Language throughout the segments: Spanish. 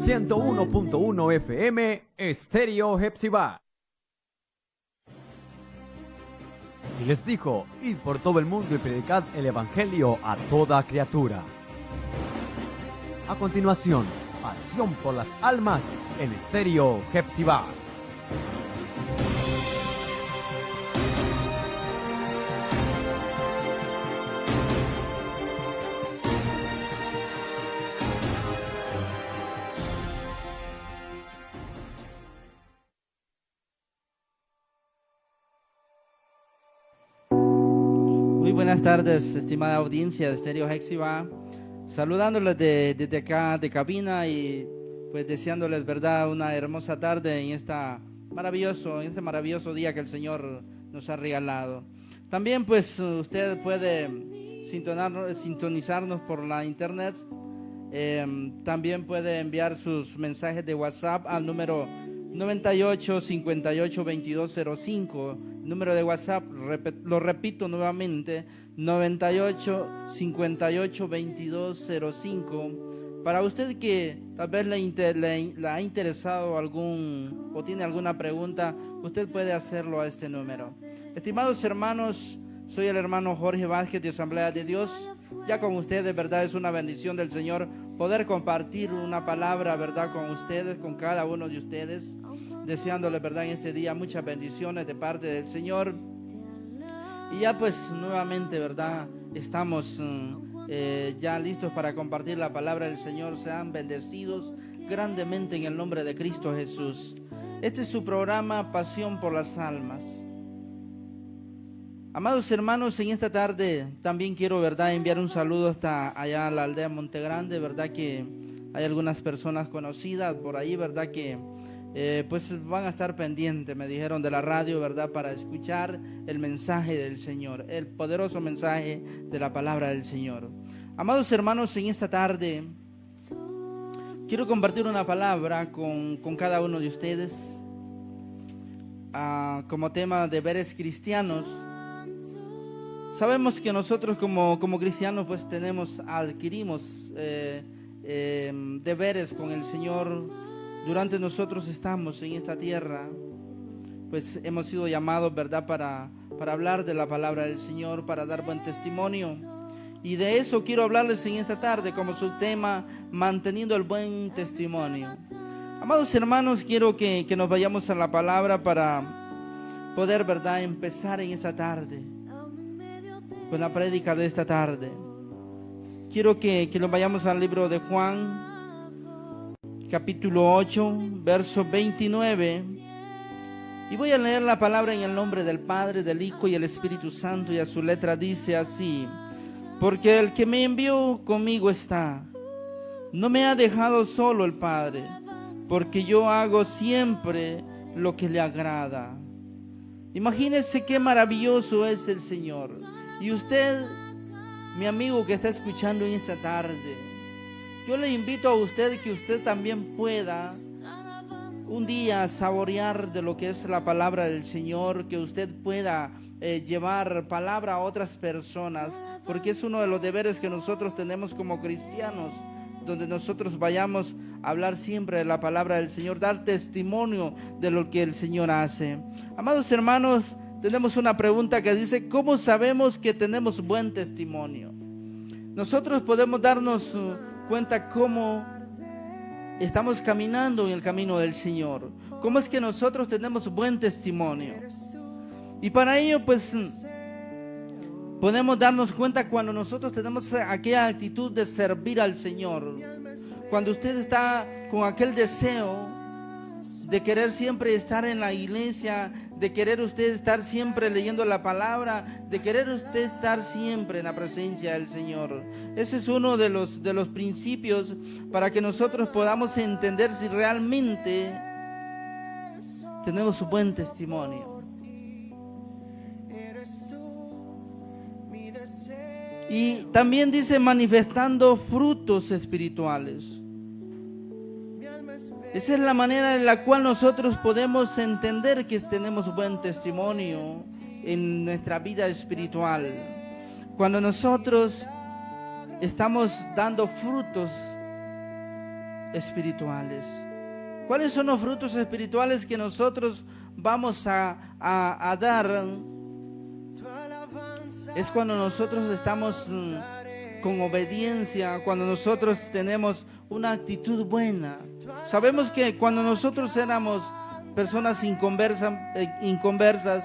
101.1 FM Estéreo Hepzibah. Y les dijo: id por todo el mundo y predicad el evangelio a toda criatura. A continuación, pasión por las almas en Estéreo Hepzibah. Muy buenas tardes, estimada audiencia de Estéreo Hepzibah, saludándoles desde acá de cabina y pues deseándoles, verdad, una hermosa tarde en este maravilloso día que el Señor nos ha regalado. También pues usted puede sintonizarnos por la internet, también puede enviar sus mensajes de WhatsApp al número 98 58 22 05. Número de WhatsApp, lo repito nuevamente, 98 58 22 05. Para usted que tal vez le ha interesado o tiene alguna pregunta, usted puede hacerlo a este número. Estimados hermanos, soy el hermano Jorge Vázquez de Asamblea de Dios. Ya con ustedes, verdad, es una bendición del Señor poder compartir una palabra, verdad, con ustedes, con cada uno de ustedes, deseándoles, verdad, en este día muchas bendiciones de parte del Señor. Y ya pues nuevamente, verdad, estamos ya listos para compartir la palabra del Señor. Sean bendecidos grandemente en el nombre de Cristo Jesús. Este es su programa Pasión por las Almas. Amados hermanos, en esta tarde también quiero, verdad, enviar un saludo hasta allá a la aldea Montegrande, verdad que hay algunas personas conocidas por ahí, verdad que pues van a estar pendientes, me dijeron, de la radio, verdad, para escuchar el mensaje del Señor, el poderoso mensaje de la palabra del Señor. Amados hermanos, en esta tarde quiero compartir una palabra con cada uno de ustedes como tema deberes cristianos. Sabemos que nosotros como cristianos pues adquirimos deberes con el Señor. Durante nosotros estamos en esta tierra, pues hemos sido llamados, verdad, para hablar de la palabra del Señor, para dar buen testimonio. Y de eso quiero hablarles en esta tarde como su tema, manteniendo el buen testimonio. Amados hermanos, quiero que nos vayamos a la palabra para poder, verdad, empezar en esta tarde con la prédica de esta tarde. Quiero que nos vayamos al libro de Juan, capítulo 8, verso 29. Y voy a leer la palabra en el nombre del Padre, del Hijo y el Espíritu Santo. Y a su letra dice así: porque el que me envió conmigo está. No me ha dejado solo el Padre, porque yo hago siempre lo que le agrada. Imagínese qué maravilloso es el Señor. Y usted, mi amigo que está escuchando en esta tarde, yo le invito a usted que usted también pueda un día saborear de lo que es la palabra del Señor, que usted pueda llevar palabra a otras personas, porque es uno de los deberes que nosotros tenemos como cristianos, donde nosotros vayamos a hablar siempre de la palabra del Señor, dar testimonio de lo que el Señor hace. Amados hermanos, tenemos una pregunta que dice: ¿cómo sabemos que tenemos buen testimonio? Nosotros podemos darnos cuenta cómo estamos caminando en el camino del Señor. ¿Cómo es que nosotros tenemos buen testimonio? Y para ello, pues, podemos darnos cuenta cuando nosotros tenemos aquella actitud de servir al Señor. Cuando usted está con aquel deseo de querer siempre estar en la iglesia, de querer usted estar siempre leyendo la palabra, de querer usted estar siempre en la presencia del Señor. Ese es uno de los principios para que nosotros podamos entender si realmente tenemos un buen testimonio. Y también dice manifestando frutos espirituales. Esa es la manera en la cual nosotros podemos entender que tenemos buen testimonio en nuestra vida espiritual. Cuando nosotros estamos dando frutos espirituales. ¿Cuáles son los frutos espirituales que nosotros vamos a dar? Es cuando nosotros estamos con obediencia, cuando nosotros tenemos una actitud buena. Sabemos que cuando nosotros éramos personas inconversas,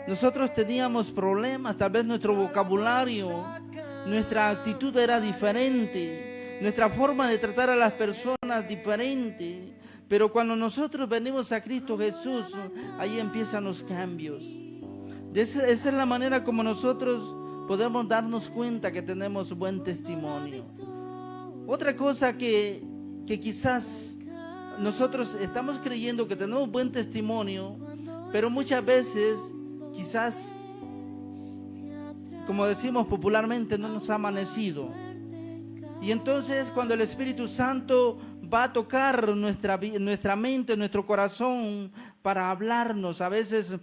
nosotros teníamos problemas, tal vez nuestro vocabulario, nuestra actitud era diferente, nuestra forma de tratar a las personas diferente. Pero cuando nosotros venimos a Cristo Jesús, ahí empiezan los cambios. Esa es la manera como nosotros podemos darnos cuenta que tenemos buen testimonio. Otra cosa que quizás nosotros estamos creyendo que tenemos buen testimonio, pero muchas veces quizás, como decimos popularmente, no nos ha amanecido. Y entonces cuando el Espíritu Santo va a tocar nuestra mente, nuestro corazón para hablarnos, a veces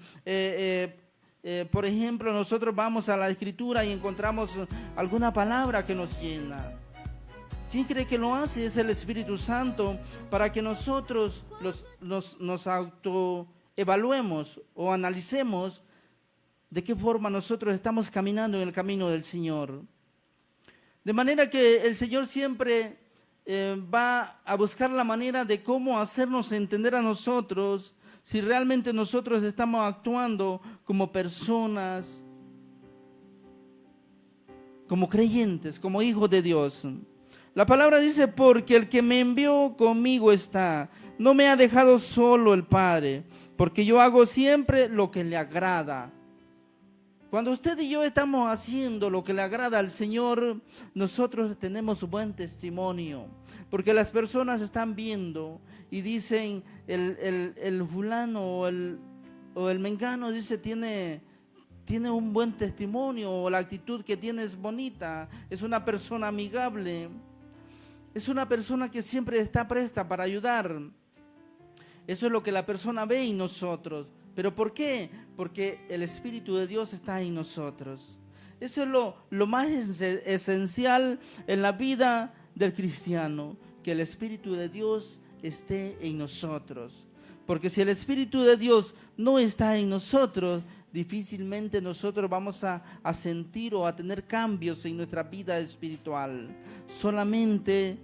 por ejemplo, nosotros vamos a la Escritura y encontramos alguna palabra que nos llena. ¿Quién cree que lo hace? Es el Espíritu Santo, para que nosotros nos autoevaluemos o analicemos de qué forma nosotros estamos caminando en el camino del Señor. De manera que el Señor siempre va a buscar la manera de cómo hacernos entender a nosotros si realmente nosotros estamos actuando como personas, como creyentes, como hijos de Dios. La palabra dice, porque el que me envió conmigo está, no me ha dejado solo el Padre, porque yo hago siempre lo que le agrada. Cuando usted y yo estamos haciendo lo que le agrada al Señor, nosotros tenemos buen testimonio, porque las personas están viendo y dicen, el fulano o el mengano dice, tiene un buen testimonio, o la actitud que tiene es bonita, es una persona amigable, es una persona que siempre está presta para ayudar. Eso es lo que la persona ve en nosotros. ¿Pero por qué? Porque el Espíritu de Dios está en nosotros. Eso es lo más esencial en la vida del cristiano, que el Espíritu de Dios esté en nosotros. Porque si el Espíritu de Dios no está en nosotros, difícilmente nosotros vamos a sentir o a tener cambios en nuestra vida espiritual. Solamente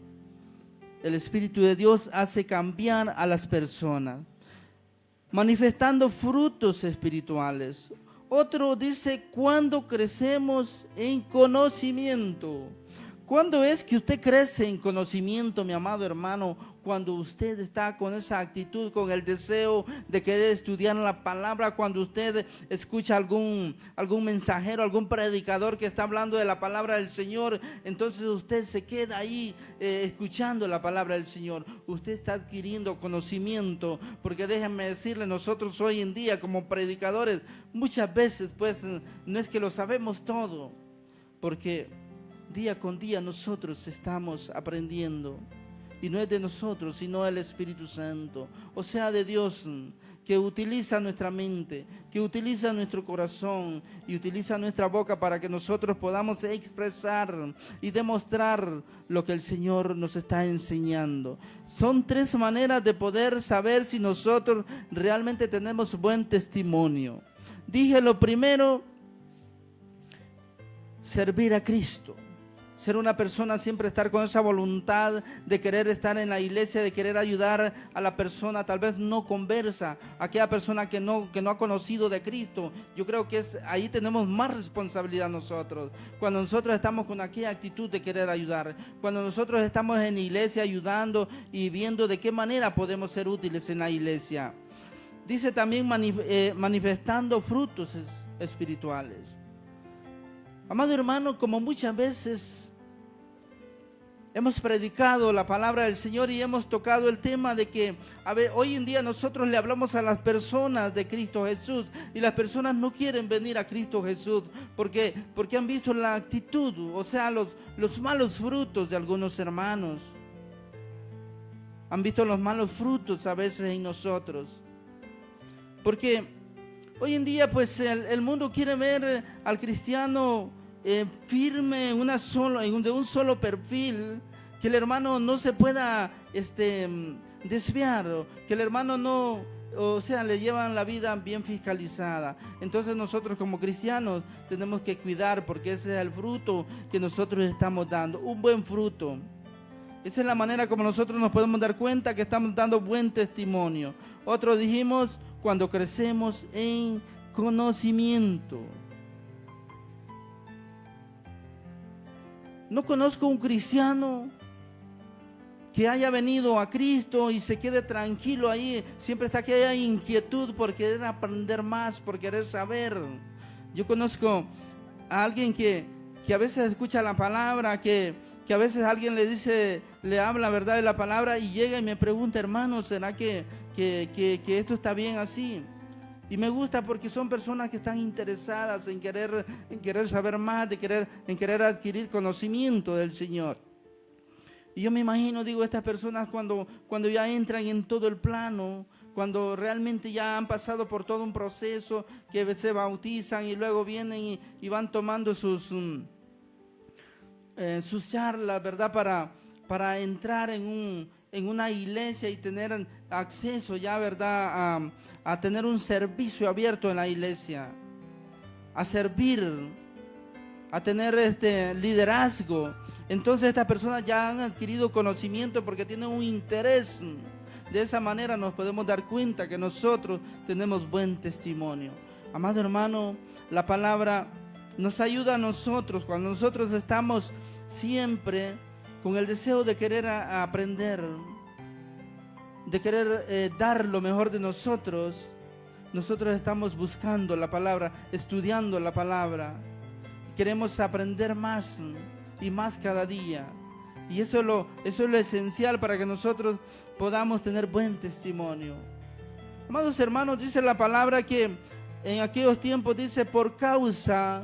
el Espíritu de Dios hace cambiar a las personas, manifestando frutos espirituales. Otro dice, cuando crecemos en conocimiento. ¿Cuándo es que usted crece en conocimiento, mi amado hermano? Cuando usted está con esa actitud, con el deseo de querer estudiar la palabra, cuando usted escucha algún mensajero, algún predicador que está hablando de la palabra del Señor, entonces usted se queda ahí escuchando la palabra del Señor. Usted está adquiriendo conocimiento, porque déjenme decirle, nosotros hoy en día como predicadores, muchas veces pues no es que lo sabemos todo, porque día con día nosotros estamos aprendiendo, y no es de nosotros, sino del Espíritu Santo, o sea, de Dios, que utiliza nuestra mente, que utiliza nuestro corazón y utiliza nuestra boca para que nosotros podamos expresar y demostrar lo que el Señor nos está enseñando. Son tres maneras de poder saber si nosotros realmente tenemos buen testimonio. Dije lo primero, servir a Cristo. Ser una persona, siempre estar con esa voluntad de querer estar en la iglesia, de querer ayudar a la persona, tal vez no conversa, aquella persona que no ha conocido de Cristo. Yo creo que ahí tenemos más responsabilidad nosotros, cuando nosotros estamos con aquella actitud de querer ayudar, cuando nosotros estamos en la iglesia ayudando y viendo de qué manera podemos ser útiles en la iglesia. Dice también manifestando frutos espirituales. Amado hermano, como muchas veces hemos predicado la palabra del Señor y hemos tocado el tema de que hoy en día nosotros le hablamos a las personas de Cristo Jesús y las personas no quieren venir a Cristo Jesús porque han visto la actitud, o sea, los malos frutos de algunos hermanos. Han visto los malos frutos a veces en nosotros. Porque hoy en día pues el mundo quiere ver al cristiano firme de un solo perfil, que el hermano no se pueda desviar, que el hermano no, o sea, le llevan la vida bien fiscalizada. Entonces nosotros como cristianos tenemos que cuidar, porque ese es el fruto que nosotros estamos dando, un buen fruto. Esa es la manera como nosotros nos podemos dar cuenta que estamos dando buen testimonio. Otro dijimos, cuando crecemos en conocimiento. No conozco un cristiano que haya venido a Cristo y se quede tranquilo ahí. Siempre está que haya inquietud por querer aprender más, por querer saber. Yo conozco a alguien que a veces escucha la palabra, que a veces alguien le dice, le habla verdad de la palabra y llega y me pregunta, hermano, ¿será que esto está bien así? Y me gusta porque son personas que están interesadas en querer saber más, en querer adquirir conocimiento del Señor. Y yo me imagino, digo, estas personas cuando ya entran en todo el plano, cuando realmente ya han pasado por todo un proceso, que se bautizan y luego vienen y van tomando sus charlas, ¿verdad? Para entrar en una iglesia y tener acceso ya, ¿verdad? A tener un servicio abierto en la iglesia, a servir, a tener liderazgo. Entonces estas personas ya han adquirido conocimiento porque tienen un interés. De esa manera nos podemos dar cuenta que nosotros tenemos buen testimonio. Amado hermano, la palabra nos ayuda a nosotros cuando nosotros estamos siempre con el deseo de querer aprender, de querer dar lo mejor de nosotros. Nosotros estamos buscando la palabra, estudiando la palabra. Queremos aprender más y más cada día. Y eso es lo esencial para que nosotros podamos tener buen testimonio. Amados hermanos, dice la palabra que en aquellos tiempos, dice, por causa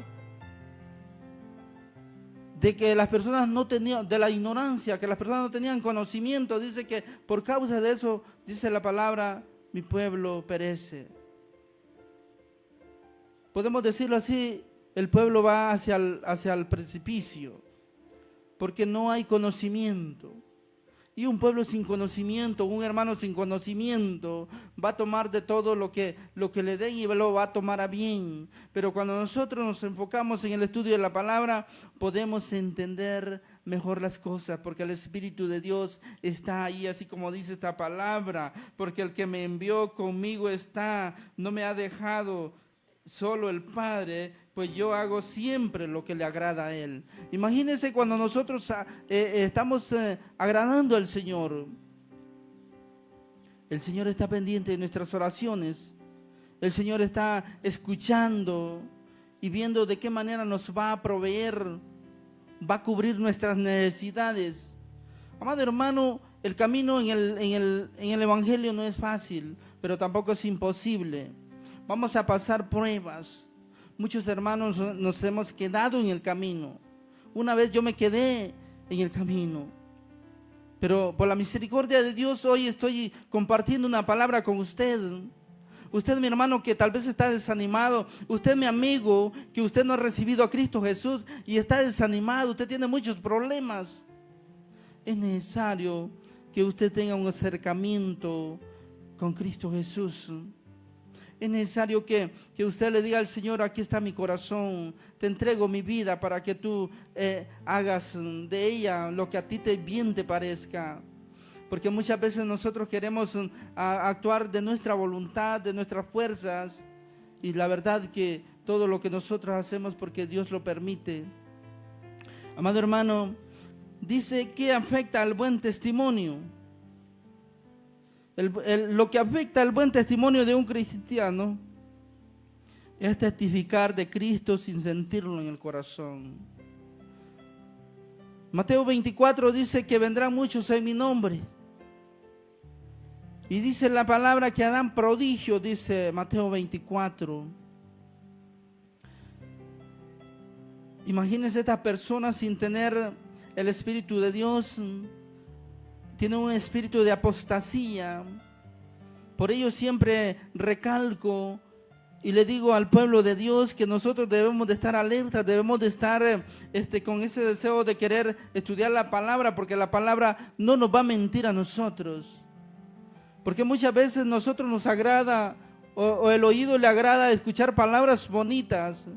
de que las personas no tenían, de la ignorancia, que las personas no tenían conocimiento, dice que por causa de eso, dice la palabra, mi pueblo perece. Podemos decirlo así, el pueblo va hacia el precipicio, porque no hay conocimiento. Y un pueblo sin conocimiento, un hermano sin conocimiento, va a tomar de todo lo que le den y lo va a tomar a bien. Pero cuando nosotros nos enfocamos en el estudio de la palabra, podemos entender mejor las cosas, porque el Espíritu de Dios está ahí, así como dice esta palabra, porque el que me envió conmigo está, no me ha dejado solo el Padre, pues yo hago siempre lo que le agrada a Él. Imagínense cuando nosotros estamos agradando al Señor. El Señor está pendiente de nuestras oraciones. El Señor está escuchando y viendo de qué manera nos va a proveer, va a cubrir nuestras necesidades. Amado hermano, el camino en el Evangelio no es fácil, pero tampoco es imposible. Vamos a pasar pruebas. Muchos hermanos nos hemos quedado en el camino. Una vez yo me quedé en el camino, pero por la misericordia de Dios hoy estoy compartiendo una palabra con usted. Usted, mi hermano, que tal vez está desanimado. Usted, mi amigo, que usted no ha recibido a Cristo Jesús y está desanimado. Usted tiene muchos problemas. Es necesario que usted tenga un acercamiento con Cristo Jesús. Es necesario que usted le diga al Señor, aquí está mi corazón, te entrego mi vida para que tú hagas de ella lo que a ti bien te parezca. Porque muchas veces nosotros queremos actuar de nuestra voluntad, de nuestras fuerzas, y la verdad que todo lo que nosotros hacemos porque Dios lo permite. Amado hermano, dice que afecta al buen testimonio. Lo que afecta al buen testimonio de un cristiano es testificar de Cristo sin sentirlo en el corazón. Mateo 24 dice que vendrán muchos en mi nombre. Y dice la palabra que harán prodigio, dice Mateo 24. Imagínense estas personas sin tener el Espíritu de Dios. Tienen un espíritu de apostasía. Por ello siempre recalco Y le digo al pueblo de Dios que nosotros debemos de estar alertas, debemos de estar con ese deseo de querer estudiar la palabra, porque la palabra no nos va a mentir a nosotros. Porque muchas veces nosotros nos agrada o el oído le agrada escuchar palabras bonitas.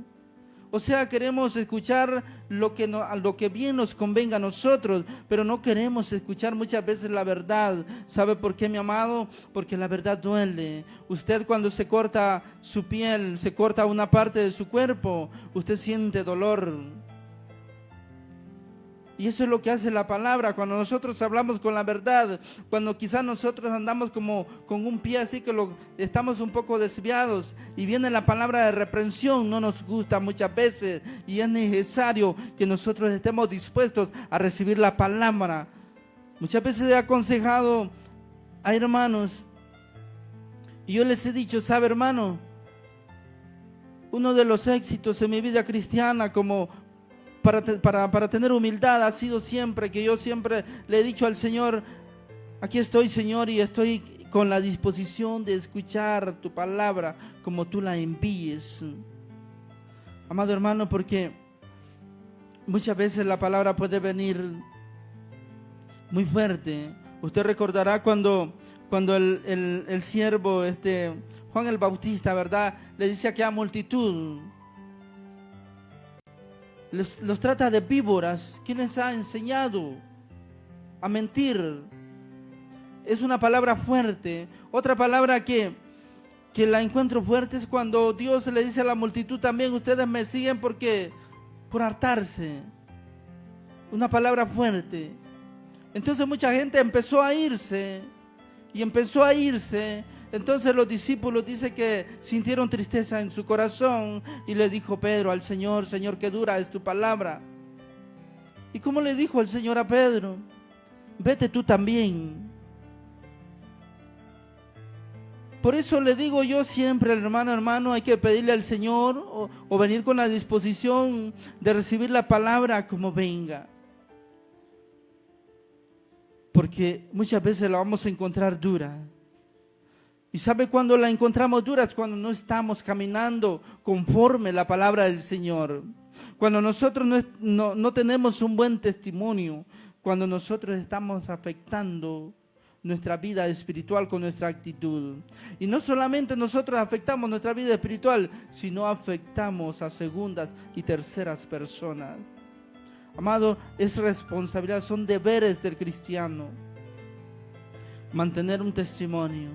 O sea, queremos escuchar lo que bien nos convenga a nosotros, pero no queremos escuchar muchas veces la verdad. ¿Sabe por qué, mi amado? Porque la verdad duele. Usted cuando se corta su piel, se corta una parte de su cuerpo, usted siente dolor. Y eso es lo que hace la palabra, cuando nosotros hablamos con la verdad, cuando quizás nosotros andamos como con un pie así que estamos un poco desviados y viene la palabra de reprensión, no nos gusta muchas veces y es necesario que nosotros estemos dispuestos a recibir la palabra. Muchas veces he aconsejado a hermanos y yo les he dicho, ¿sabe, hermano? Uno de los éxitos en mi vida cristiana como para tener humildad ha sido siempre que yo siempre le he dicho al Señor, aquí estoy, Señor, y estoy con la disposición de escuchar tu palabra como tú la envíes. Amado hermano, porque muchas veces la palabra puede venir muy fuerte. Usted recordará cuando el siervo Juan el Bautista, ¿verdad?, le dice a aquella multitud, los trata de víboras. ¿Quién les ha enseñado a mentir? Es una palabra fuerte. Otra palabra que la encuentro fuerte es cuando Dios le dice a la multitud también, ustedes me siguen por hartarse. Una palabra fuerte. Entonces mucha gente empezó a irse. Entonces los discípulos dice que sintieron tristeza en su corazón y le dijo Pedro al Señor, Señor, qué dura es tu palabra. ¿Y cómo le dijo el Señor a Pedro? Vete tú también. Por eso le digo yo siempre, hermano, hay que pedirle al Señor o venir con la disposición de recibir la palabra como venga. Porque muchas veces la vamos a encontrar dura. ¿Y sabe cuándo la encontramos dura? Es cuando no estamos caminando conforme la palabra del Señor. Cuando nosotros no tenemos un buen testimonio. Cuando nosotros estamos afectando nuestra vida espiritual con nuestra actitud. Y no solamente nosotros afectamos nuestra vida espiritual, sino afectamos a segundas y terceras personas. Amado, es responsabilidad, son deberes del cristiano mantener un testimonio.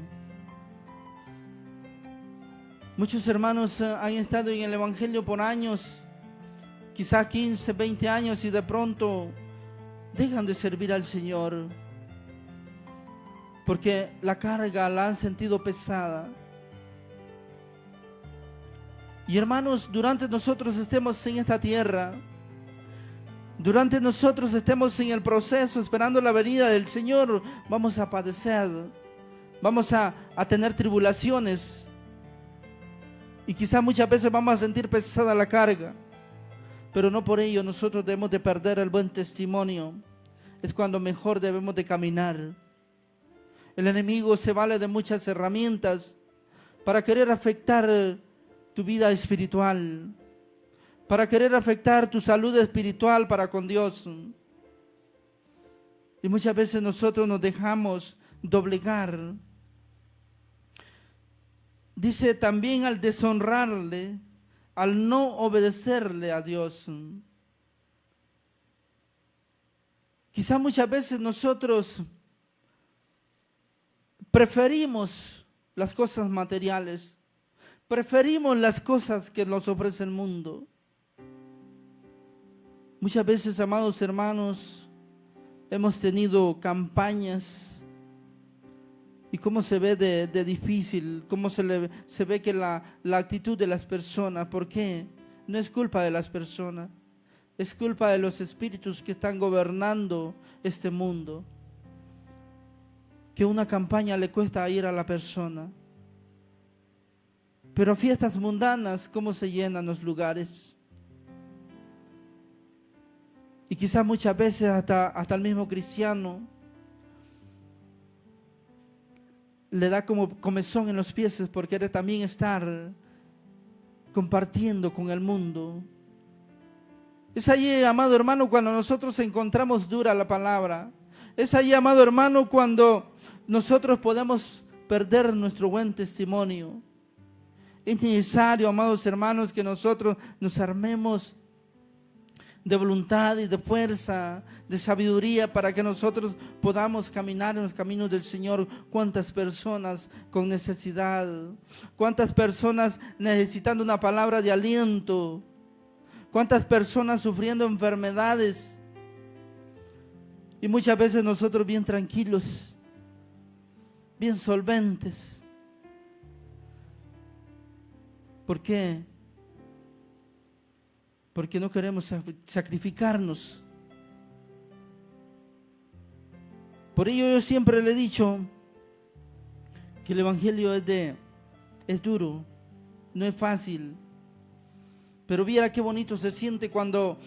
Muchos hermanos han estado en el Evangelio por años, quizás 15, 20 años, y de pronto dejan de servir al Señor porque la carga la han sentido pesada. Y hermanos, durante nosotros estemos en esta tierra, durante nosotros estemos en el proceso esperando la venida del Señor, vamos a padecer, vamos a tener tribulaciones. Y quizás muchas veces vamos a sentir pesada la carga, pero no por ello nosotros debemos de perder el buen testimonio. Es cuando mejor debemos de caminar. El enemigo se vale de muchas herramientas para querer afectar tu vida espiritual, para querer afectar tu salud espiritual para con Dios. Y muchas veces nosotros nos dejamos doblegar. Dice también al deshonrarle, al no obedecerle a Dios. Quizá muchas veces nosotros preferimos las cosas materiales, preferimos las cosas que nos ofrece el mundo. Muchas veces, amados hermanos, hemos tenido campañas. Y cómo se ve de difícil, cómo se ve que la actitud de las personas. ¿Por qué? No es culpa de las personas, es culpa de los espíritus que están gobernando este mundo. Que una campaña le cuesta ir a la persona. Pero fiestas mundanas, ¿cómo se llenan los lugares? Y quizás muchas veces hasta el mismo cristiano le da como comezón en los pies por querer también estar compartiendo con el mundo. Es allí, amado hermano, cuando nosotros encontramos dura la palabra. Es allí, amado hermano, cuando nosotros podemos perder nuestro buen testimonio. Es necesario, amados hermanos, que nosotros nos armemos de voluntad y de fuerza, de sabiduría, para que nosotros podamos caminar en los caminos del Señor. Cuántas personas con necesidad, cuántas personas necesitando una palabra de aliento, cuántas personas sufriendo enfermedades, y muchas veces nosotros bien tranquilos, bien solventes. ¿Por qué? Porque no queremos sacrificarnos. Por ello yo siempre le he dicho que el evangelio es duro, no es fácil. Pero viera qué bonito se siente cuando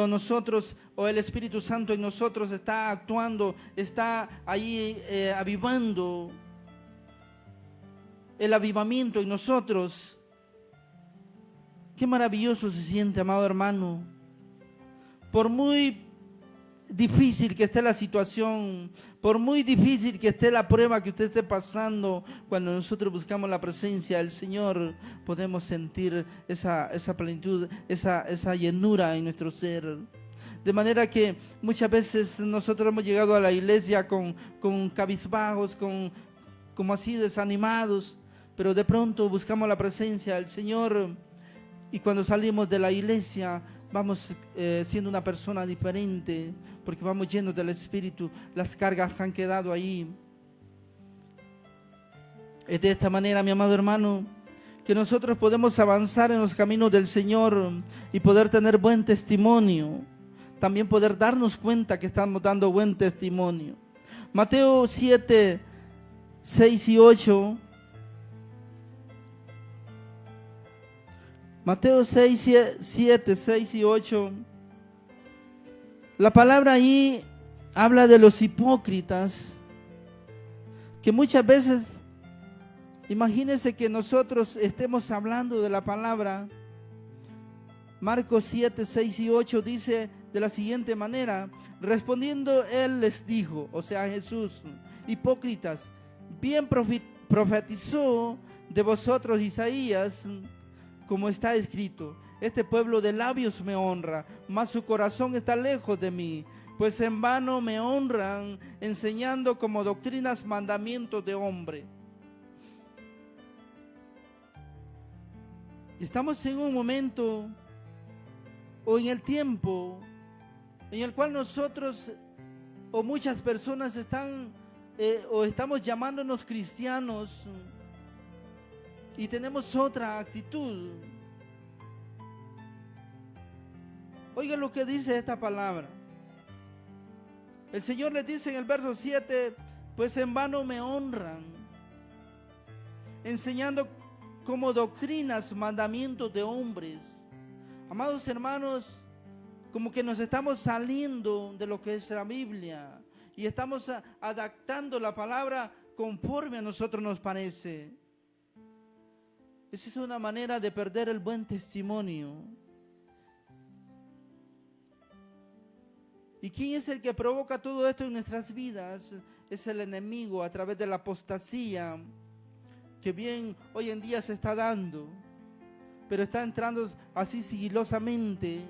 nosotros, o el Espíritu Santo en nosotros está actuando, está ahí avivando, el avivamiento en nosotros. Qué maravilloso se siente, amado hermano. Por muy difícil que esté la situación, por muy difícil que esté la prueba que usted esté pasando, cuando nosotros buscamos la presencia del Señor, podemos sentir esa plenitud, esa llenura en nuestro ser. De manera que muchas veces nosotros hemos llegado a la iglesia con cabizbajos, como así desanimados, pero de pronto buscamos la presencia del Señor. Y cuando salimos de la iglesia, vamos siendo una persona diferente, porque vamos llenos del Espíritu. Las cargas han quedado ahí. Es de esta manera, mi amado hermano, que nosotros podemos avanzar en los caminos del Señor y poder tener buen testimonio. También poder darnos cuenta que estamos dando buen testimonio. Mateo 7, 6 y 8. Mateo 6, 7, 6 y 8. La palabra ahí habla de los hipócritas, que muchas veces, imagínense que nosotros estemos hablando de la palabra. Marcos 7, 6 y 8 dice de la siguiente manera: respondiendo él les dijo, o sea Jesús, hipócritas, bien profetizó de vosotros Isaías, como está escrito: este pueblo de labios me honra, mas su corazón está lejos de mí, pues en vano me honran, enseñando como doctrinas mandamientos de hombre. Estamos en un momento o en el tiempo en el cual nosotros o muchas personas están o estamos llamándonos cristianos y tenemos otra actitud. Oigan lo que dice esta palabra. El Señor les dice en el verso 7: pues en vano me honran, enseñando como doctrinas mandamientos de hombres. Amados hermanos, como que nos estamos saliendo de lo que es la Biblia y estamos adaptando la palabra conforme a nosotros nos parece. Esa es una manera de perder el buen testimonio. ¿Y quién es el que provoca todo esto en nuestras vidas? Es el enemigo, a través de la apostasía, que bien hoy en día se está dando, pero está entrando así sigilosamente.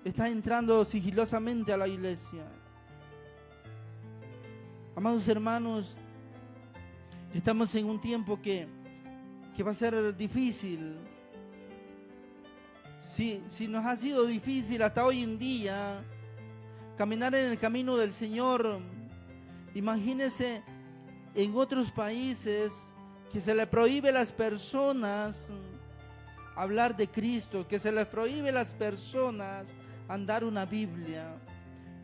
Está entrando sigilosamente a la iglesia. Amados hermanos, estamos en un tiempo que va a ser difícil. Si nos ha sido difícil hasta hoy en día caminar en el camino del Señor, imagínense en otros países que se les prohíbe a las personas hablar de Cristo, que se les prohíbe a las personas andar una Biblia.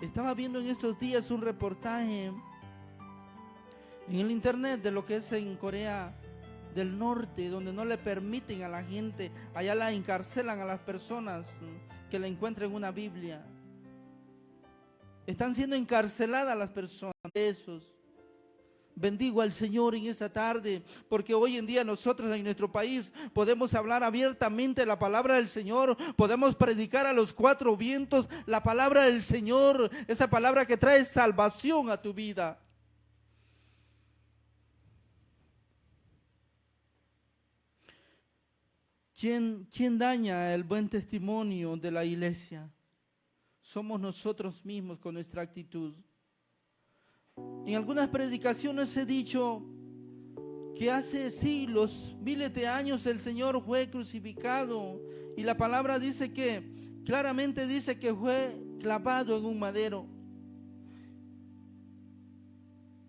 Estaba viendo en estos días un reportaje en el internet de lo que es en Corea del Norte, donde no le permiten a la gente, allá la encarcelan a las personas que le encuentren una Biblia. Están siendo encarceladas las personas, esos, Bendigo al Señor en esta tarde, porque hoy en día nosotros en nuestro país podemos hablar abiertamente la palabra del Señor, podemos predicar a los cuatro vientos la palabra del Señor, esa palabra que trae salvación a tu vida. ¿Quién daña el buen testimonio de la iglesia? Somos nosotros mismos con nuestra actitud. En algunas predicaciones he dicho que hace siglos, miles de años el Señor fue crucificado y la palabra dice que, claramente dice que fue clavado en un madero.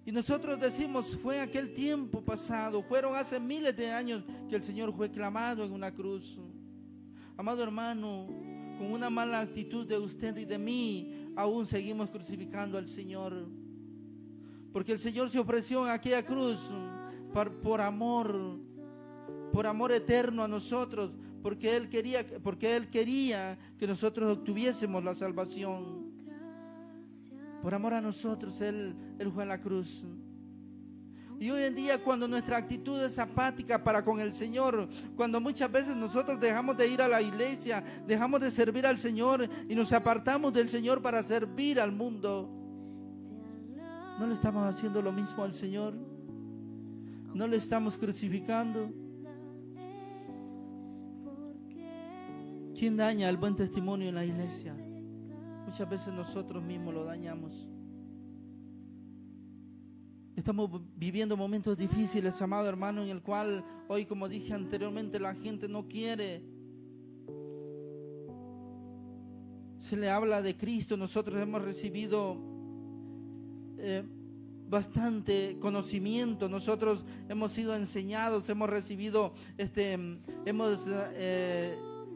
Y nosotros decimos, fue aquel tiempo pasado, fueron hace miles de años que el Señor fue clavado en una cruz. Amado hermano, con una mala actitud de usted y de mí, aún seguimos crucificando al Señor. Porque el Señor se ofreció en aquella cruz por amor eterno a nosotros, porque Él quería que nosotros obtuviésemos la salvación. Por amor a nosotros, Él fue a la cruz. Y hoy en día, cuando nuestra actitud es apática para con el Señor, cuando muchas veces nosotros dejamos de ir a la iglesia, dejamos de servir al Señor y nos apartamos del Señor para servir al mundo, ¿no le estamos haciendo lo mismo al Señor? ¿No le estamos crucificando? ¿Quién daña el buen testimonio en la iglesia? Muchas veces nosotros mismos lo dañamos. Estamos viviendo momentos difíciles, amado hermano, en el cual hoy, como dije anteriormente, la gente no quiere. Se le habla de Cristo. Nosotros hemos recibido bastante conocimiento. Nosotros hemos sido enseñados, hemos recibido, hemos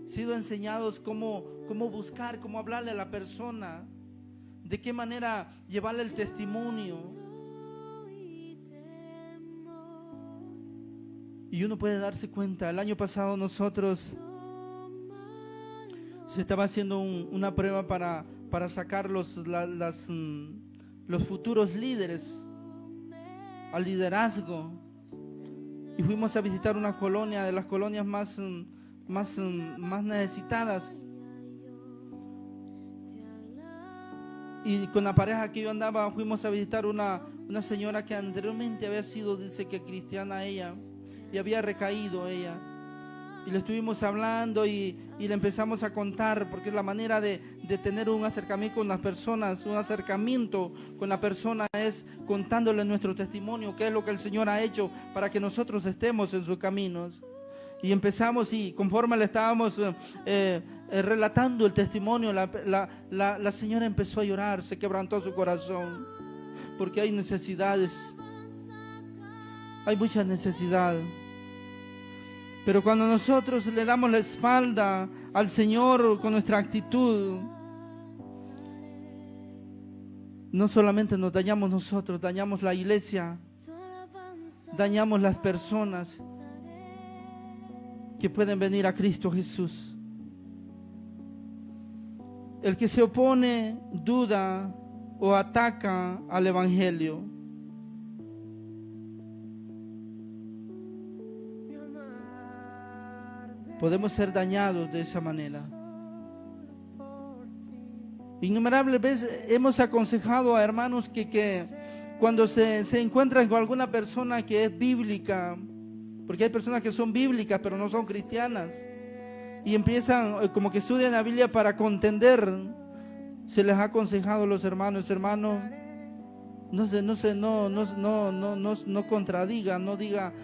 sido enseñados cómo buscar, cómo hablarle a la persona, de qué manera llevarle el testimonio. Y uno puede darse cuenta, el año pasado nosotros se estaba haciendo una prueba para sacar los futuros líderes al liderazgo, y fuimos a visitar una colonia de las colonias más necesitadas, y con la pareja que yo andaba fuimos a visitar una señora que anteriormente había sido, dice que cristiana ella, y había recaído ella. Y le estuvimos hablando y le empezamos a contar, porque es la manera de tener un acercamiento con las personas. Un acercamiento con la persona es contándole nuestro testimonio, qué es lo que el Señor ha hecho para que nosotros estemos en sus caminos. Y empezamos, y conforme le estábamos relatando el testimonio, la señora empezó a llorar, se quebrantó su corazón, porque hay necesidades, hay mucha necesidad. Pero cuando nosotros le damos la espalda al Señor con nuestra actitud, no solamente nos dañamos nosotros, dañamos la iglesia, dañamos las personas que pueden venir a Cristo Jesús. El que se opone, duda o ataca al Evangelio, podemos ser dañados de esa manera. Innumerables veces hemos aconsejado a hermanos que cuando se encuentran con alguna persona que es bíblica, porque hay personas que son bíblicas pero no son cristianas, y empiezan como que estudian la Biblia para contender, se les ha aconsejado a los hermanos, no contradiga, no diga,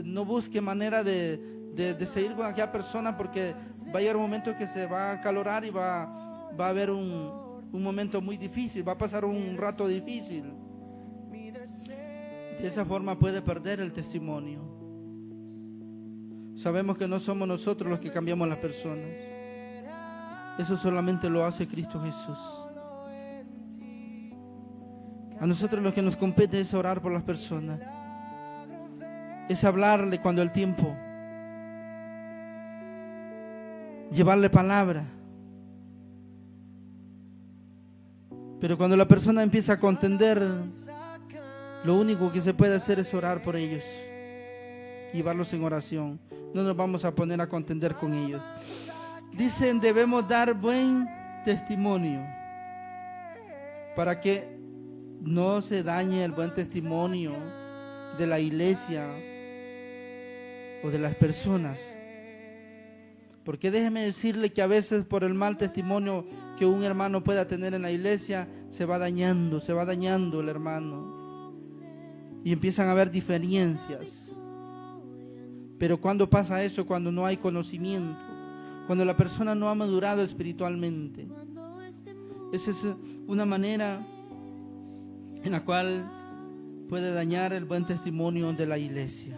no busque manera de seguir con aquella persona, porque va a llegar un momento que se va a acalorar y va a haber un momento muy difícil, va a pasar un rato difícil. De esa forma puede perder el testimonio. Sabemos que no somos nosotros los que cambiamos las personas. Eso solamente lo hace Cristo Jesús. A nosotros lo que nos compete es orar por las personas, es hablarle cuando el tiempo, llevarle palabra. Pero cuando la persona empieza a contender, Lo único que se puede hacer es orar por ellos, llevarlos en oración. No nos vamos a poner a contender con ellos. Dicen, debemos dar buen testimonio para que no se dañe el buen testimonio de la iglesia o de las personas. Porque déjeme decirle que a veces por el mal testimonio que un hermano pueda tener en la iglesia, se va dañando el hermano. Y empiezan a haber diferencias. Pero cuando pasa eso, cuando no hay conocimiento, cuando la persona no ha madurado espiritualmente, esa es una manera en la cual puede dañar el buen testimonio de la iglesia.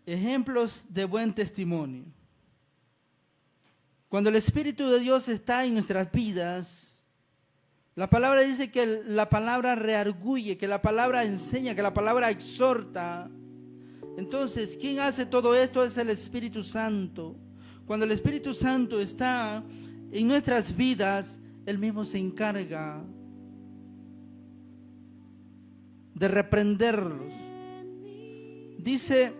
Ejemplos de buen testimonio. Cuando el Espíritu de Dios está en nuestras vidas, la palabra dice que la palabra rearguye, que la palabra enseña, que la palabra exhorta. Entonces, ¿quién hace todo esto? Es el Espíritu Santo. Cuando el Espíritu Santo está en nuestras vidas, Él mismo se encarga de reprenderlos. Dice,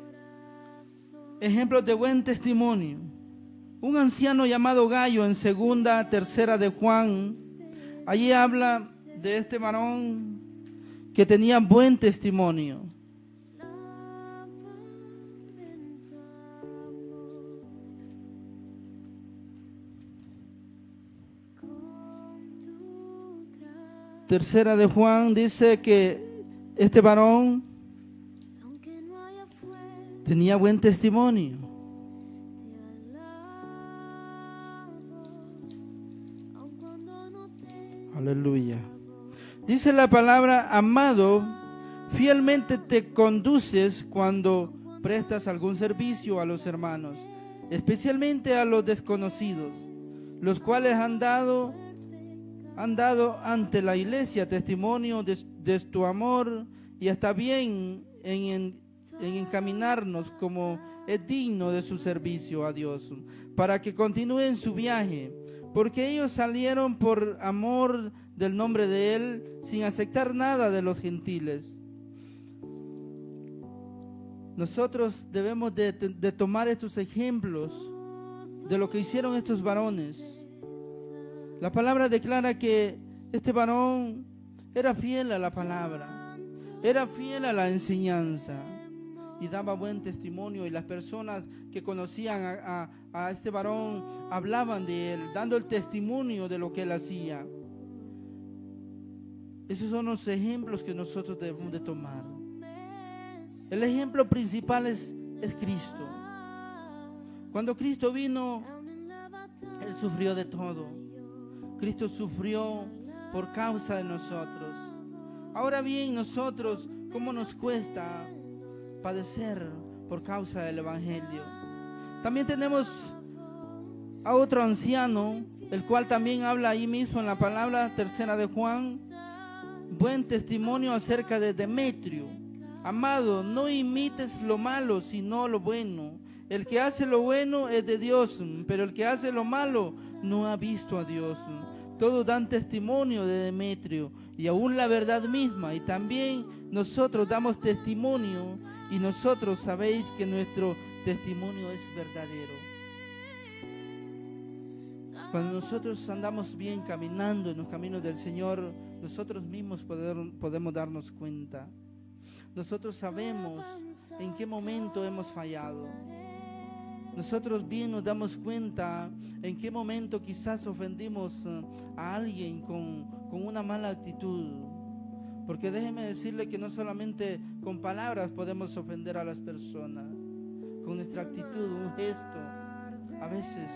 ejemplos de buen testimonio. Un anciano llamado Gallo en tercera de Juan, allí habla de este varón que tenía buen testimonio. Tercera de Juan dice que este varón tenía buen testimonio. Aleluya. Dice la palabra, amado, fielmente te conduces cuando prestas algún servicio a los hermanos, especialmente a los desconocidos, los cuales han dado ante la iglesia testimonio de tu amor, y está bien en encaminarnos como es digno de su servicio a Dios, para que continúen su viaje, porque ellos salieron por amor del nombre de Él, sin aceptar nada de los gentiles. Nosotros debemos de tomar estos ejemplos de lo que hicieron estos varones. La palabra declara que este varón era fiel a la palabra, era fiel a la enseñanza y daba buen testimonio, y las personas que conocían a este varón hablaban de él, dando el testimonio de lo que él hacía. Esos son los ejemplos que nosotros debemos de tomar. El ejemplo principal es Cristo. Cuando Cristo vino, Él sufrió de todo. Cristo sufrió por causa de nosotros. Ahora bien, nosotros, ¿cómo nos cuesta padecer por causa del Evangelio? También tenemos a otro anciano, el cual también habla ahí mismo en la palabra tercera de Juan, buen testimonio acerca de Demetrio. Amado, no imites lo malo, sino lo bueno. El que hace lo bueno es de Dios, pero el que hace lo malo no ha visto a Dios. Todos dan testimonio de Demetrio, y aún la verdad misma, y también nosotros damos testimonio, y nosotros sabéis que nuestro testimonio es verdadero. Cuando nosotros andamos bien caminando en los caminos del Señor, nosotros mismos podemos darnos cuenta. Nosotros sabemos en qué momento hemos fallado. Nosotros bien nos damos cuenta en qué momento quizás ofendimos a alguien con una mala actitud. Porque déjeme decirle que no solamente con palabras podemos ofender a las personas. Con nuestra actitud, un gesto, a veces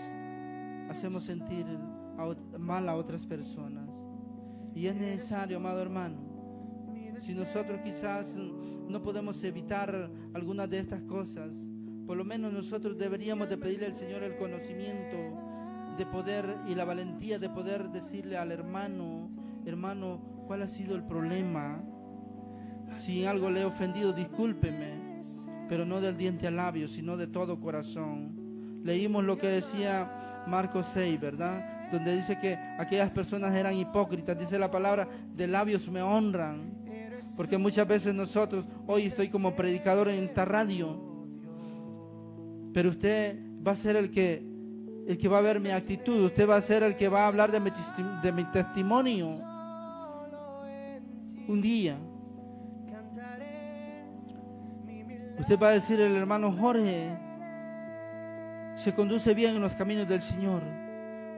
hacemos sentir mal a otras personas. Y es necesario, amado hermano, si nosotros quizás no podemos evitar algunas de estas cosas, por lo menos nosotros deberíamos de pedirle al Señor el conocimiento de poder y la valentía de poder decirle al hermano, hermano, ¿cuál ha sido el problema? Si en algo le he ofendido, discúlpeme, pero no del diente al labio, sino de todo corazón. Leímos lo que decía Marcos 6, ¿verdad? donde dice que aquellas personas eran hipócritas. Dice la palabra, de labios me honran. Porque muchas veces nosotros, hoy estoy como predicador en esta radio, pero usted va a ser el que va a ver mi actitud, usted va a ser el que va a hablar de mi testimonio. Un día usted va a decir, el hermano Jorge se conduce bien en los caminos del Señor.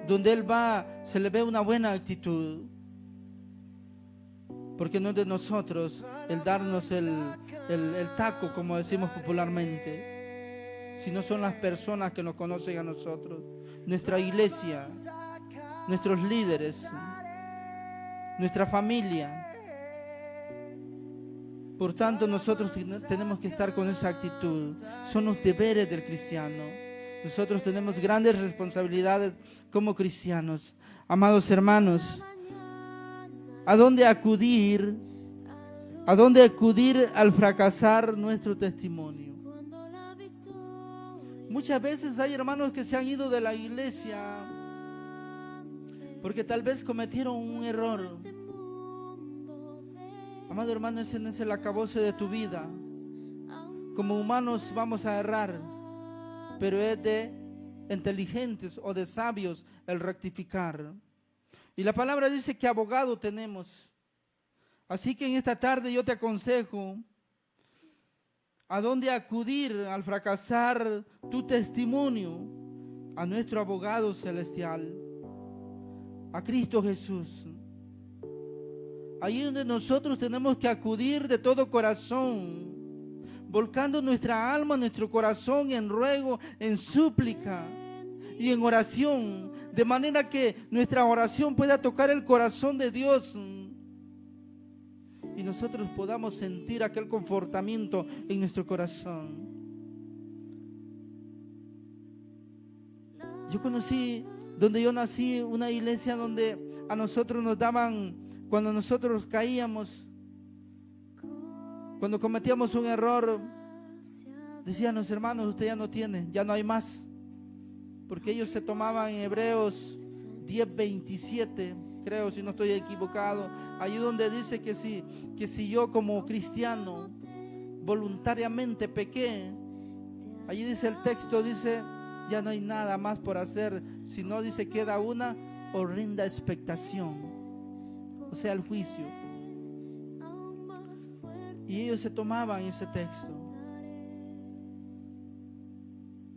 Donde él va, se le ve una buena actitud. Porque no es de nosotros el darnos el taco, como decimos popularmente, sino son las personas que nos conocen a nosotros, nuestra iglesia, nuestros líderes, nuestra familia. Por tanto, nosotros tenemos que estar con esa actitud. Son los deberes del cristiano. Nosotros tenemos grandes responsabilidades como cristianos. Amados hermanos, ¿a dónde acudir? ¿A dónde acudir al fracasar nuestro testimonio? Muchas veces hay hermanos que se han ido de la iglesia porque tal vez cometieron un error. Amado hermano, ese no es el acabose de tu vida. Como humanos vamos a errar, pero es de inteligentes o de sabios el rectificar. Y la palabra dice que abogado tenemos. Así que en esta tarde yo te aconsejo a dónde acudir al fracasar tu testimonio, a nuestro abogado celestial, a Cristo Jesús. Ahí donde nosotros tenemos que acudir de todo corazón, volcando nuestra alma, nuestro corazón en ruego, en súplica y en oración, de manera que nuestra oración pueda tocar el corazón de Dios y nosotros podamos sentir aquel confortamiento en nuestro corazón. Yo conocí, donde yo nací, una iglesia donde a nosotros nos daban, cuando nosotros caíamos, cuando cometíamos un error, decían los hermanos, usted ya no tiene, ya no hay más. Porque ellos se tomaban en Hebreos 10:27, creo, si no estoy equivocado, allí donde dice que si yo como cristiano voluntariamente pequé, allí dice el texto, dice, ya no hay nada más por hacer, sino dice queda una horrenda expectación, o sea, el juicio. Y ellos se tomaban ese texto.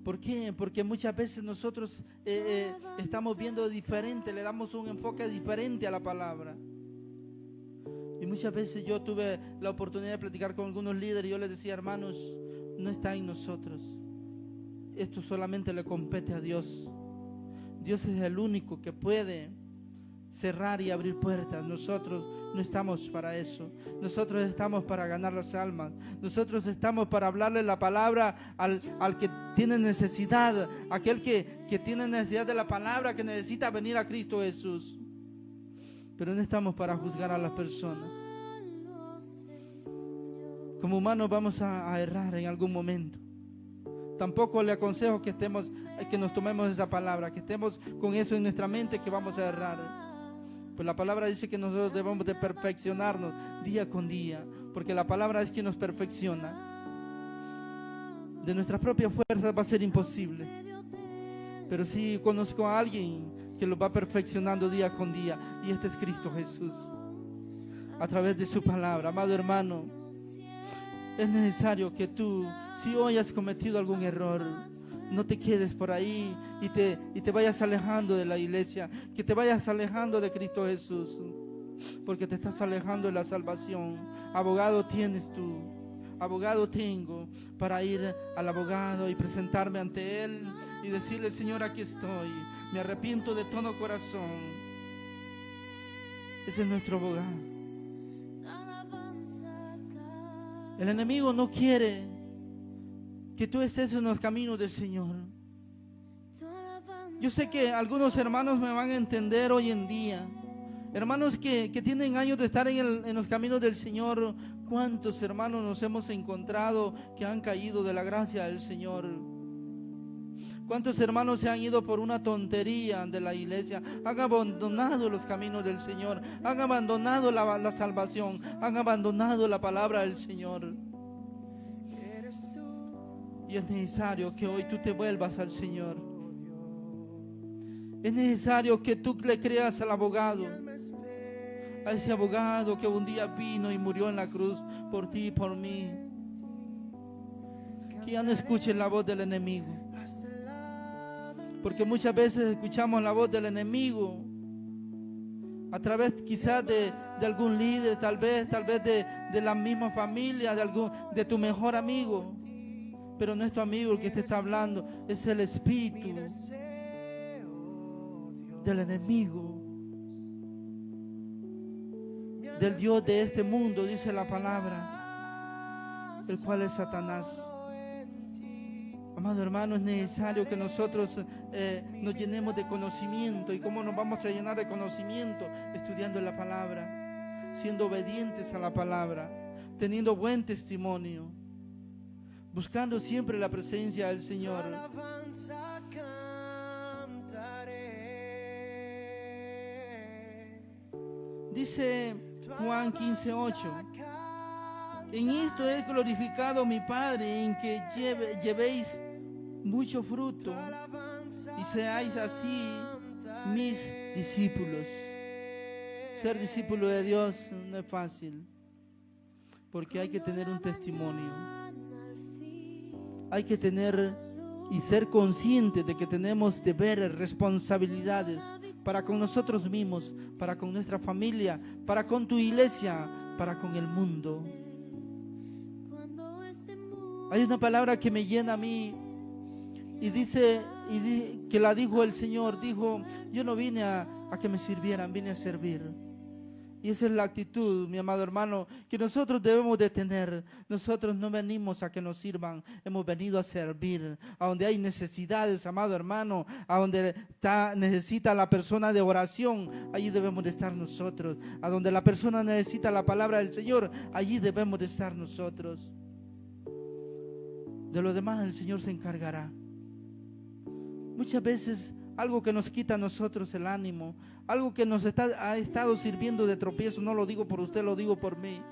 ¿Por qué? Porque muchas veces nosotros estamos viendo diferente, le damos un enfoque diferente a la palabra. Y muchas veces yo tuve la oportunidad de platicar con algunos líderes y yo les decía, hermanos, no está en nosotros. Esto solamente le compete a Dios. Dios es el único que puede cerrar y abrir puertas. Nosotros no estamos para eso. Nosotros estamos para ganar las almas. Nosotros estamos para hablarle la palabra al que tiene necesidad, aquel que tiene necesidad de la palabra, que necesita venir a Cristo Jesús. Pero no estamos para juzgar a las personas. Como humanos vamos a errar en algún momento. Tampoco le aconsejo que nos tomemos esa palabra, que estemos con eso en nuestra mente, que vamos a errar. Pues la palabra dice que nosotros debemos de perfeccionarnos día con día, porque la palabra es quien nos perfecciona. De nuestras propias fuerzas va a ser imposible, pero sí conozco a alguien que lo va perfeccionando día con día, y este es Cristo Jesús, a través de su palabra. Amado hermano, es necesario que tú, si hoy has cometido algún error, no te quedes por ahí y te vayas alejando de la iglesia, que te vayas alejando de Cristo Jesús, porque te estás alejando de la salvación. Abogado tienes tú, abogado tengo, para ir al abogado y presentarme ante Él y decirle, Señor, aquí estoy, me arrepiento de todo corazón. Ese es nuestro abogado. El enemigo no quiere que tú estés en los caminos del Señor. Yo sé que algunos hermanos me van a entender hoy en día. Hermanos que tienen años de estar en los caminos del Señor. ¿Cuántos hermanos nos hemos encontrado que han caído de la gracia del Señor? ¿Cuántos hermanos se han ido por una tontería de la iglesia? Han abandonado los caminos del Señor, han abandonado la salvación, han abandonado la palabra del Señor. Y es necesario que hoy tú te vuelvas al Señor. Es necesario que tú le creas al abogado, a ese abogado que un día vino y murió en la cruz por ti y por mí. Que ya no escuches la voz del enemigo, porque muchas veces escuchamos la voz del enemigo a través quizás de algún líder, tal vez de la misma familia, de tu mejor amigo. Pero no es tu amigo el que te está hablando, es el espíritu del enemigo, del Dios de este mundo, dice la palabra, el cual es Satanás. Amado hermano, es necesario que nosotros nos llenemos de conocimiento. ¿Y cómo nos vamos a llenar de conocimiento? Estudiando la palabra, siendo obedientes a la palabra, teniendo buen testimonio, buscando siempre la presencia del Señor. Dice Juan 15:8: en esto es glorificado mi Padre, en que llevéis mucho fruto y seáis así mis discípulos. Ser discípulo de Dios no es fácil, porque hay que tener un testimonio. Hay que tener y ser conscientes de que tenemos deberes, responsabilidades para con nosotros mismos, para con nuestra familia, para con tu iglesia, para con el mundo. Hay una palabra que me llena a mí y dice que la dijo el Señor. Dijo: yo no vine a que me sirvieran, vine a servir. Y esa es la actitud, mi amado hermano, que nosotros debemos de tener. Nosotros no venimos a que nos sirvan, hemos venido a servir. A donde hay necesidades, amado hermano, a donde necesita la persona de oración, allí debemos de estar nosotros. A donde la persona necesita la palabra del Señor, allí debemos de estar nosotros. De lo demás el Señor se encargará. Muchas veces algo que nos quita a nosotros el ánimo, algo que nos ha estado sirviendo de tropiezo, no lo digo por usted, lo digo por mí,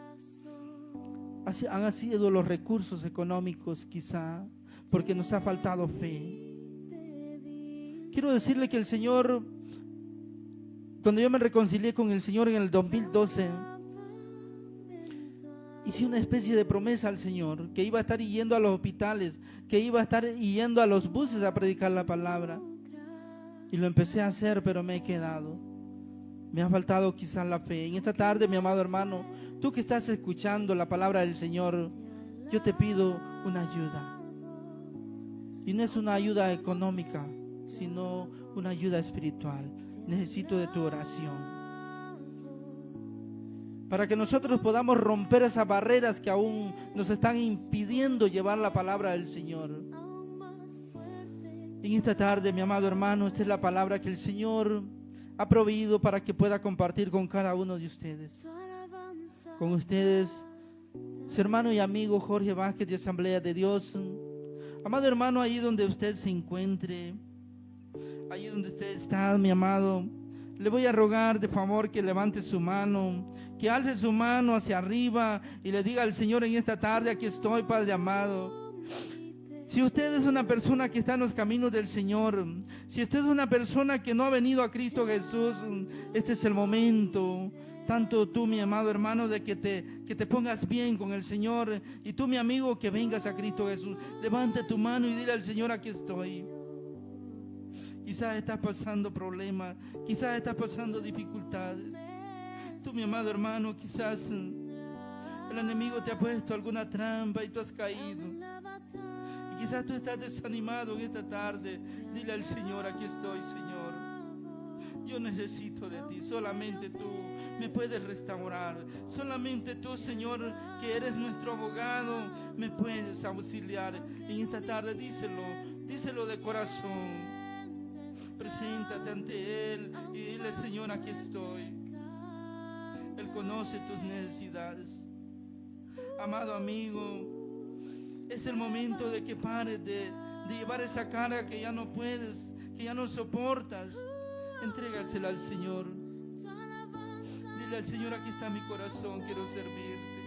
han sido los recursos económicos, quizá, porque nos ha faltado fe. Quiero decirle que el Señor, cuando yo me reconcilié con el Señor en el 2012, hice una especie de promesa al Señor, que iba a estar yendo a los hospitales, que iba a estar yendo a los buses a predicar la palabra. Y lo empecé a hacer, pero me he quedado. Me ha faltado quizás la fe. En esta tarde, mi amado hermano, tú que estás escuchando la palabra del Señor, yo te pido una ayuda. Y no es una ayuda económica, sino una ayuda espiritual. Necesito de tu oración, para que nosotros podamos romper esas barreras que aún nos están impidiendo llevar la palabra del Señor. En esta tarde, mi amado hermano, esta es la palabra que el Señor ha proveído para que pueda compartir con cada uno de ustedes. Con ustedes, su hermano y amigo Jorge Vázquez de Asamblea de Dios. Amado hermano, ahí donde usted se encuentre, ahí donde usted está, mi amado, le voy a rogar de favor que levante su mano, que alce su mano hacia arriba y le diga al Señor en esta tarde: aquí estoy, Padre amado. Si usted es una persona que está en los caminos del Señor, si usted es una persona que no ha venido a Cristo Jesús, este es el momento. Tanto tú, mi amado hermano, de que te pongas bien con el Señor, y tú, mi amigo, que vengas a Cristo Jesús. Levante tu mano y dile al Señor: aquí estoy. Quizás estás pasando problemas, quizás estás pasando dificultades. Tú, mi amado hermano, quizás el enemigo te ha puesto alguna trampa y tú has caído. Y quizás tú estás desanimado en esta tarde. Dile al Señor: aquí estoy, Señor. Yo necesito de ti. Solamente tú me puedes restaurar. Solamente tú, Señor, que eres nuestro abogado, me puedes auxiliar. En esta tarde díselo de corazón. Preséntate ante Él y dile: Señor, aquí estoy. Él conoce tus necesidades. Amado amigo, es el momento de que pares de de llevar esa carga que ya no puedes, que ya no soportas, entrégasela al Señor. Dile al Señor: aquí está mi corazón, quiero servirte.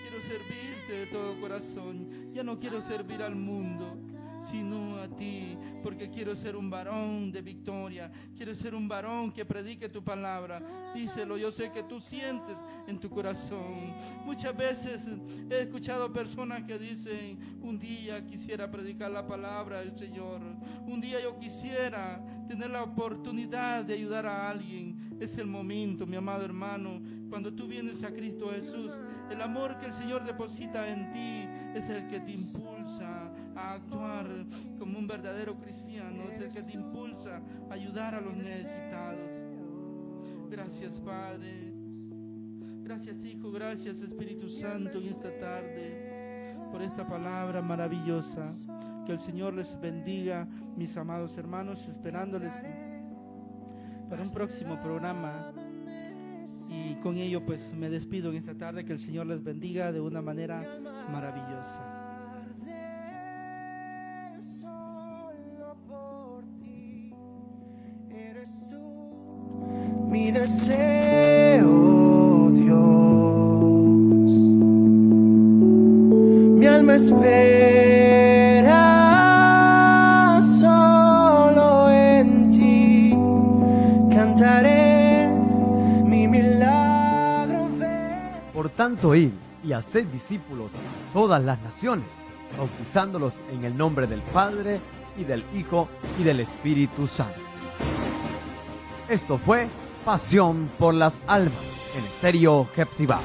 Quiero servirte de todo corazón. Ya no quiero servir al mundo, sino a ti, porque quiero ser un varón de victoria. Quiero ser un varón que predique tu palabra. Díselo, yo sé que tú sientes en tu corazón. Muchas veces he escuchado personas que dicen: un día quisiera predicar la palabra del Señor, un día yo quisiera tener la oportunidad de ayudar a alguien. Es el momento, mi amado hermano, cuando tú vienes a Cristo Jesús, el amor que el Señor deposita en ti es el que te impulsa a actuar como un verdadero cristiano, es el que te impulsa a ayudar a los necesitados. Gracias, Padre. Gracias, Hijo. Gracias, Espíritu Santo, en esta tarde, por esta palabra maravillosa. Que el Señor les bendiga, mis amados hermanos, esperándoles para un próximo programa. Y con ello pues me despido en esta tarde. Que el Señor les bendiga de una manera maravillosa. Mi deseo, Dios, mi alma espera solo en ti, cantaré mi milagro. Por tanto, id y haced discípulos a todas las naciones, bautizándolos en el nombre del Padre, y del Hijo, y del Espíritu Santo. Esto fue Pasión por las Almas en Estéreo Hepzibah.